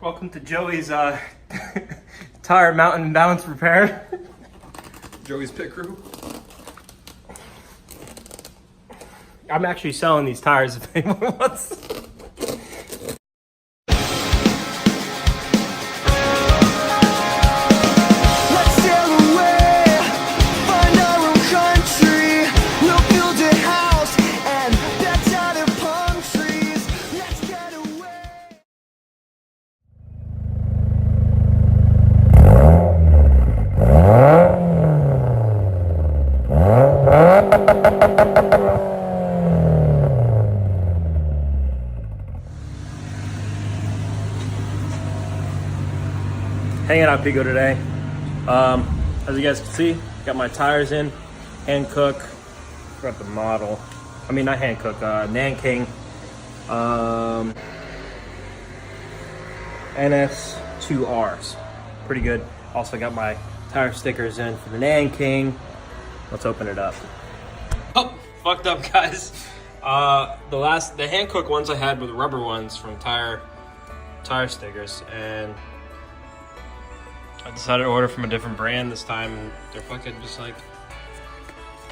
Welcome to Joey's tire mountain balance repair. Joey's pit crew. I'm actually selling these tires if anyone wants. Hanging out Pico today. As you guys can see, got my tires in, hand cook. Forgot the model. I mean, not hand cook, Nanking. NS2Rs. Pretty good. Also got my tire stickers in for the Nanking. Let's open it up. Oh, fucked up, guys. The hand cook ones I had were the rubber ones from tire stickers, and I decided to order from a different brand this time, and they're fucking just like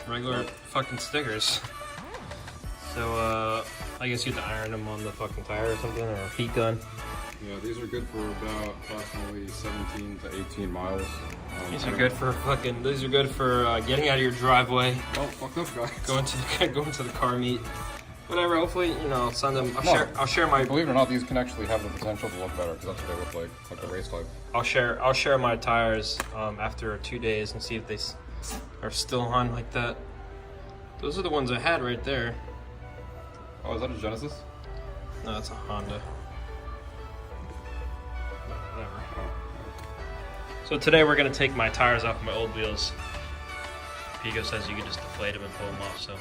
regular fucking stickers. So I guess you have to iron them on the fucking tire or something, or a heat gun. Yeah, these are good for about approximately 17 to 18 miles. These are good for getting out of your driveway. Oh, fucked up, guys. Going to the car meet. Whatever. Hopefully, you know, I'll send them. I'll share my. Believe it or not, these can actually have the potential to look better because that's what they look like the race type. I'll share my tires after 2 days and see if they are still on like that. Those are the ones I had right there. Oh, is that a Genesis? No, that's a Honda. Whatever. So today we're gonna take my tires off my old wheels. Pico says you can just deflate them and pull them off. So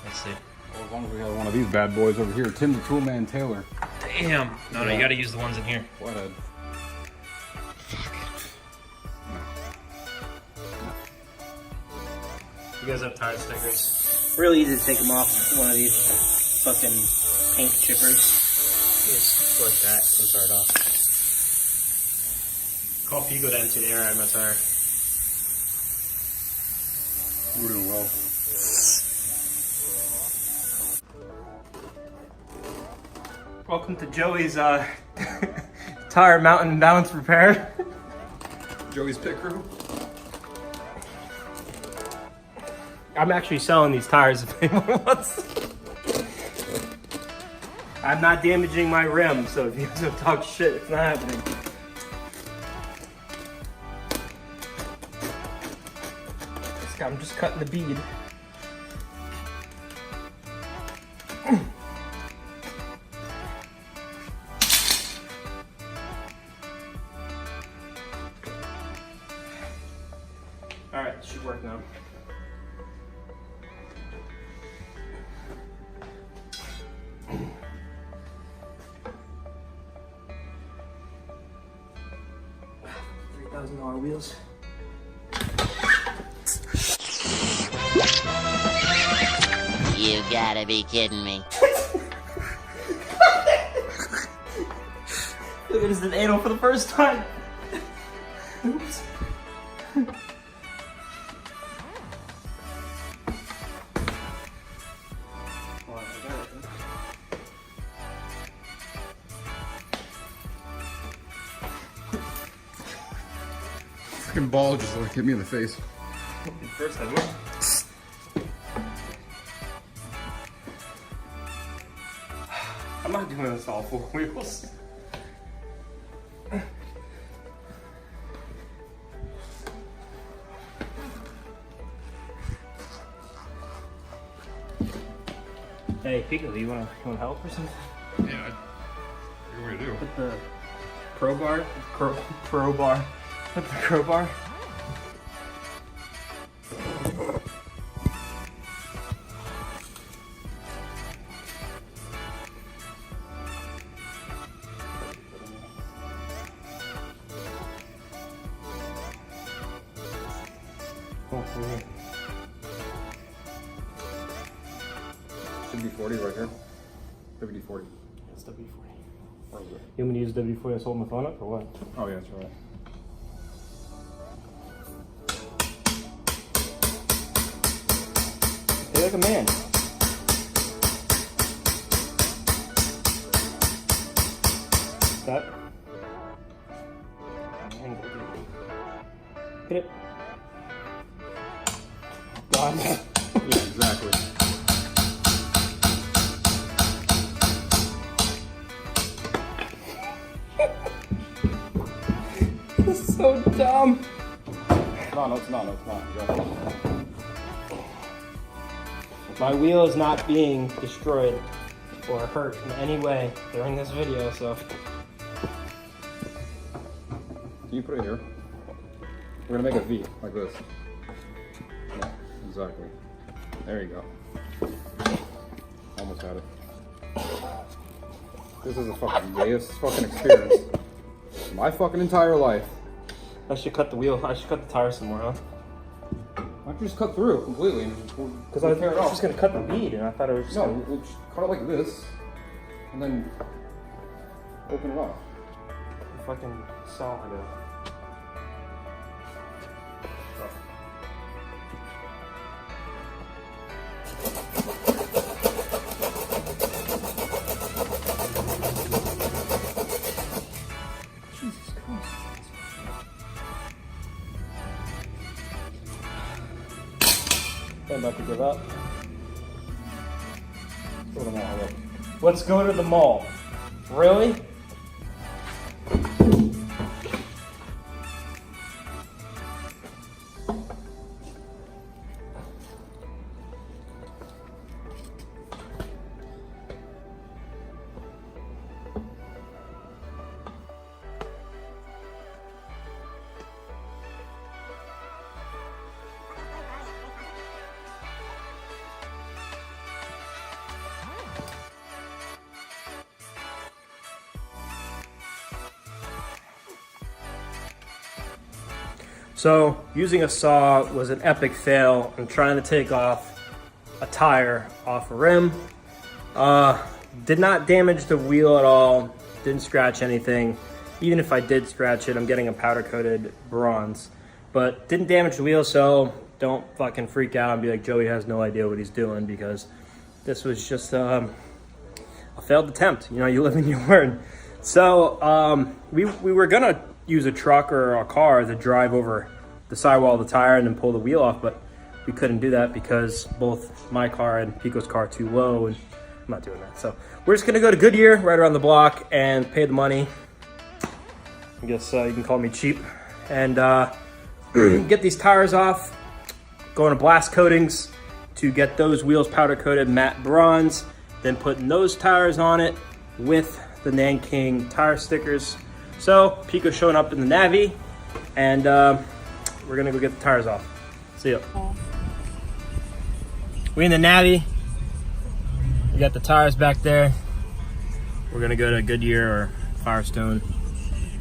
let's see. Well, as long as we have one of these bad boys over here, Tim the Toolman Taylor. Damn. No, you gotta use the ones in here. Go ahead. You guys have tire stickers. Really easy to take them off with one of these fucking paint chippers. Just like that and start off. Call Pico to empty the air out of my tire. We're doing well. Welcome to Joey's tire mountain balance repair. Joey's pit crew. I'm actually selling these tires if anyone wants. I'm not damaging my rim, so if you guys don't talk shit, it's not happening. I'm just cutting the bead. Alright, it should work now. $3,000 wheels. You gotta be kidding me. Look at this an anal for the first time. Oops. Fucking ball just like hit me in the face. First I will. I'm not doing this all 4 wheels. Hey, Pico, you wanna help or something? Yeah. What do you want me to do? Put the crowbar. Put the crowbar. Should be 40 right here. WD-40. It's WD-40. You want me to use WD-40 to hold my phone up or what? Oh yeah, that's right. Hey, like a man. That. Hit it. God. Yeah, exactly. This is so dumb. No, it's not. My wheel is not being destroyed or hurt in any way during this video, so. Can you put it here? We're gonna make a V, like this. Yeah, exactly. There you go. Almost had it. This is the fucking gayest fucking experience of my fucking entire life. I should cut the wheel. I should cut the tire some more, huh? Why don't you just cut through completely? Because I was just gonna cut the bead, and I thought it was just No, gonna... we'll just cut it like this, and then open it up. fucking saw it. I'm about to give up. Go to the mall, look. Let's go to the mall. Really? So, using a saw was an epic fail. I'm trying to take off a tire off a rim. Did not damage the wheel at all. Didn't scratch anything. Even if I did scratch it, I'm getting a powder coated bronze. But didn't damage the wheel, so don't fucking freak out and be like, Joey has no idea what he's doing, because this was just a failed attempt. You know, you live and you learn. So, we were gonna use a truck or a car to drive over the sidewall of the tire and then pull the wheel off, but we couldn't do that because both my car and Pico's car are too low, and I'm not doing that. So we're just gonna go to Goodyear right around the block and pay the money. I guess you can call me cheap, and get these tires off, go into blast coatings to get those wheels powder coated matte bronze, then putting those tires on it with the Nanking tire stickers. So Pico's showing up in the Navi, and we're gonna go get the tires off. See ya. We in the Navi. We got the tires back there. We're gonna go to Goodyear or Firestone.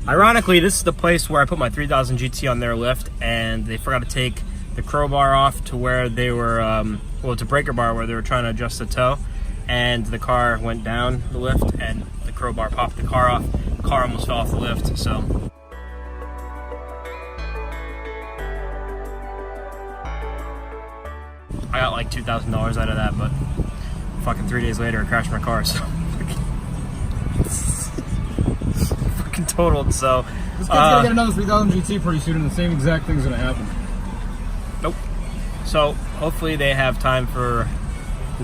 Ironically, this is the place where I put my 3000 GT on their lift, and they forgot to take the crowbar off to where they were, well, it's a breaker bar where they were trying to adjust the toe, and the car went down the lift, and the crowbar popped the car off. The car almost fell off the lift, so. I got like $2,000 out of that, but fucking 3 days later I crashed my car, so. Fucking totaled, so. This guy's gonna get another 3000 GT pretty soon, and the same exact thing's gonna happen. Nope. So hopefully they have time to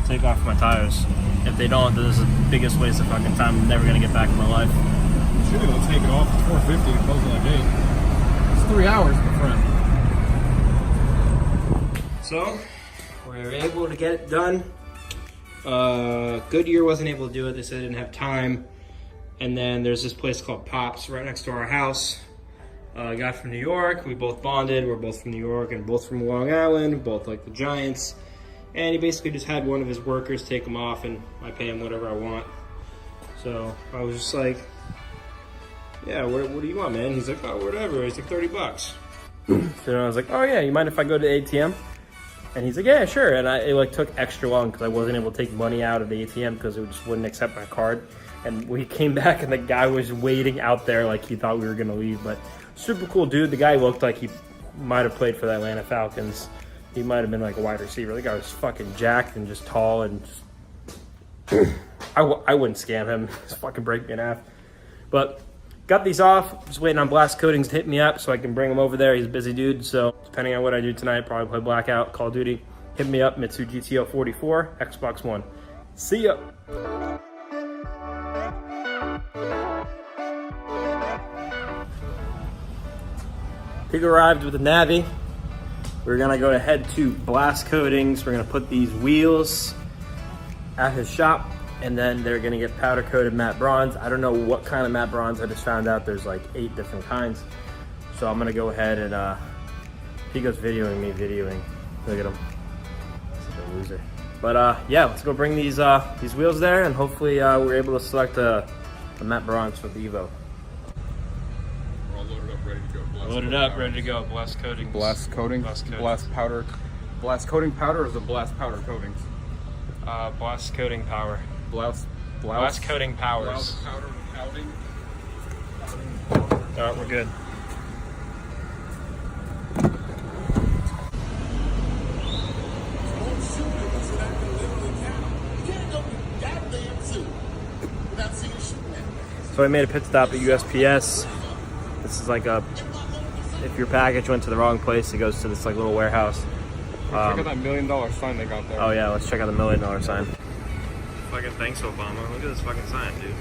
take off my tires. If they don't, then this is the biggest waste of fucking time I'm never gonna get back in my life. You should be able to take it off. It's 450 to close at like 8. It's 3 hours, my friend. So we were able to get it done. Goodyear wasn't able to do it. They said they didn't have time. And then there's this place called Pops right next to our house. A guy from New York. We both bonded. We're both from New York and both from Long Island. Both like the Giants. And he basically just had one of his workers take them off, and I pay him whatever I want. So I was just like, yeah, what do you want, man? He's like, oh, whatever. It's like $30. So I was like, oh yeah, you mind if I go to the ATM? And he's like, yeah, sure. And it like took extra long because I wasn't able to take money out of the ATM because it just wouldn't accept my card. And we came back and the guy was waiting out there like he thought we were gonna leave. But super cool dude. The guy looked like he might have played for the Atlanta Falcons. He might have been like a wide receiver. The guy was fucking jacked and just tall and just... I wouldn't scam him. Just fucking break me in half. But got these off. Just waiting on Blast Coatings to hit me up so I can bring him over there. He's a busy dude. So depending on what I do tonight, probably play Blackout, Call of Duty. Hit me up, Mitsu GTO 44, Xbox One. See ya. Pig arrived with a Navi. We're gonna go ahead to Blast Coatings. We're gonna put these wheels at his shop, and then they're gonna get powder coated matte bronze. I don't know what kind of matte bronze. I just found out there's like 8 different kinds. So I'm gonna go ahead and he goes videoing me videoing. Look at him, such a loser. But yeah, let's go bring these wheels there, and hopefully we're able to select the matte bronze for the Evo. We're all loaded up, ready to go. Loaded up, ready to go. Blast Coatings. Blast coating. Blast powder. Blast coating powder, or is it blast powder coatings? Blast coating power. Blast coating powers. Blast powder coating. Alright, we're good. So I made a pit stop at USPS. This is like if your package went to the wrong place, it goes to this like little warehouse. Check out that $1 million sign they got there. Oh yeah, let's check out the $1 million sign. Fucking thanks, Obama. Look at this fucking sign, dude.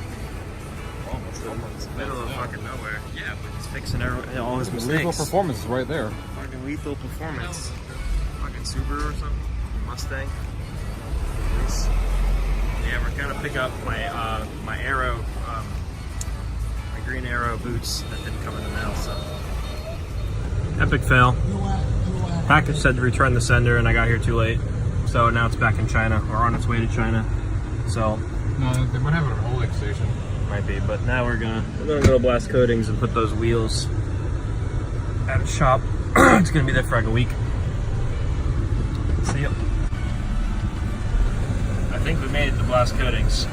It's in the middle of fucking nowhere. Yeah, but he's fixing all his mistakes. Lethal performance is right there. Fucking lethal performance. Fucking Subaru or something? Mustang? Yeah, we're gonna pick up my my Aero, my green Aero boots that didn't come in the mail. So epic fail. Package said to return the sender, and I got here too late. So now it's back in China, or on its way to China. So no, they might have it at a holding station. Might be, but now we're gonna go to Blast Coatings and put those wheels at a shop. It's gonna be there for like a week. See ya. I think we made it to Blast Coatings.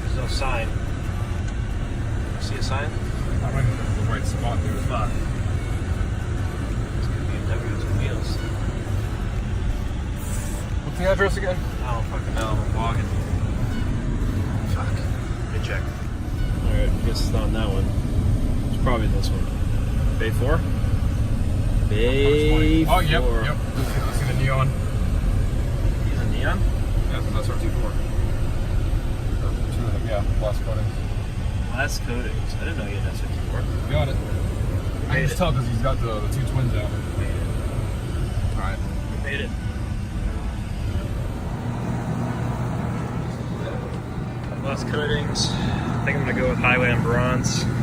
There's no sign. See a sign? I don't know if that's the right spot, dude. Fuck. It's gonna be a BMW with wheels. What's the address again? I don't fucking know. I'm vlogging. Fuck. Let me check. Alright, I guess it's not on that one. It's probably this one. Bay 4? Bay 4. Oh, yep. I see the neon. He's a neon? Yeah, that's our T4. Two of them, yeah. Blast coatings. Blast Coatings. I didn't know you had SR4. Got it. I can just tell because he's got the 2 twins out. Made it. Alright. We made it. Blast Coatings. I think I'm gonna go with Highway and Bronze. These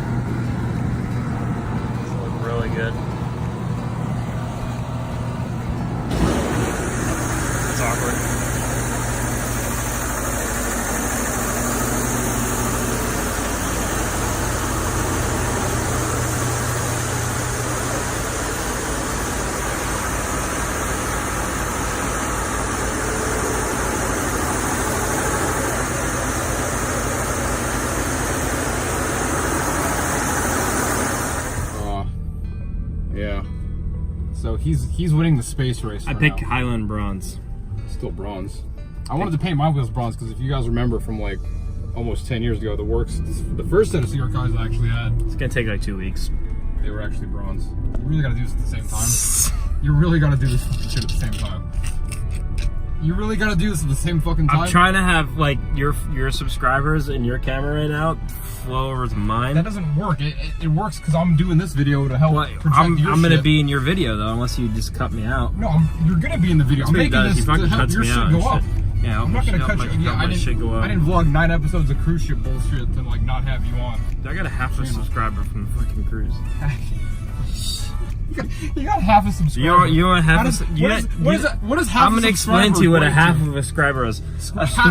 look really good. It's awkward. Yeah. So he's winning the space race. I picked Highland Bronze. Still bronze. I wanted to paint my wheels bronze because if you guys remember from like almost 10 years ago, the first set of CR cars I actually had, It's gonna take like 2 weeks. they were actually bronze. You really gotta do this at the same time. You really gotta do this fucking shit at the same time. You really gotta do this at the same fucking time. I'm trying to have like your subscribers and your camera right now flow over to mine. That doesn't work. It works because I'm doing this video to help project I'm your gonna shit. be in your video though, unless you just cut me out. No, you're gonna be in the video. I'm making this to help your shit go up. Yeah, I'm not gonna cut you. Yeah, I didn't vlog 9 episodes of cruise ship bullshit to like not have you on. I got a half a subscriber from the fucking cruise. You got half a subscriber. You want half a subscriber? What is half I'm gonna explain to you what a half of a subscriber is. A half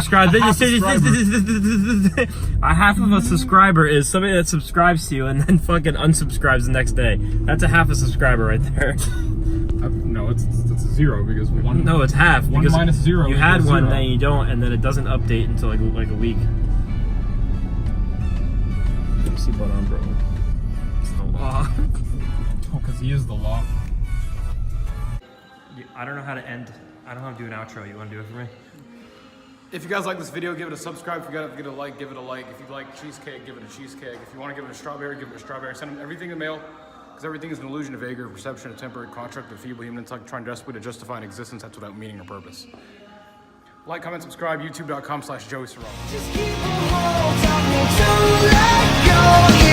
of a subscriber is somebody that subscribes to you and then fucking unsubscribes the next day. That's a half a subscriber right there. No, it's a 0 because one. No, it's half. One because minus 0. You had one, 0. then you don't, and then it doesn't update until like a week. seatbelt on, bro. It's the law. Oh, because he is the law. I don't know how to end. I don't know how to do an outro. You want to do it for me? If you guys like this video, give it a subscribe. If you got to give it a like, give it a like. If you like cheesecake, give it a cheesecake. If you want to give it a strawberry, give it a strawberry. Send them everything in the mail, because everything is an illusion of vague perception, a temporary construct of feeble human intellect trying desperately to justify an existence that's without meaning or purpose. Like, comment, subscribe, youtube.com/Joey Serrano. Just keep a hold on me, don't let go.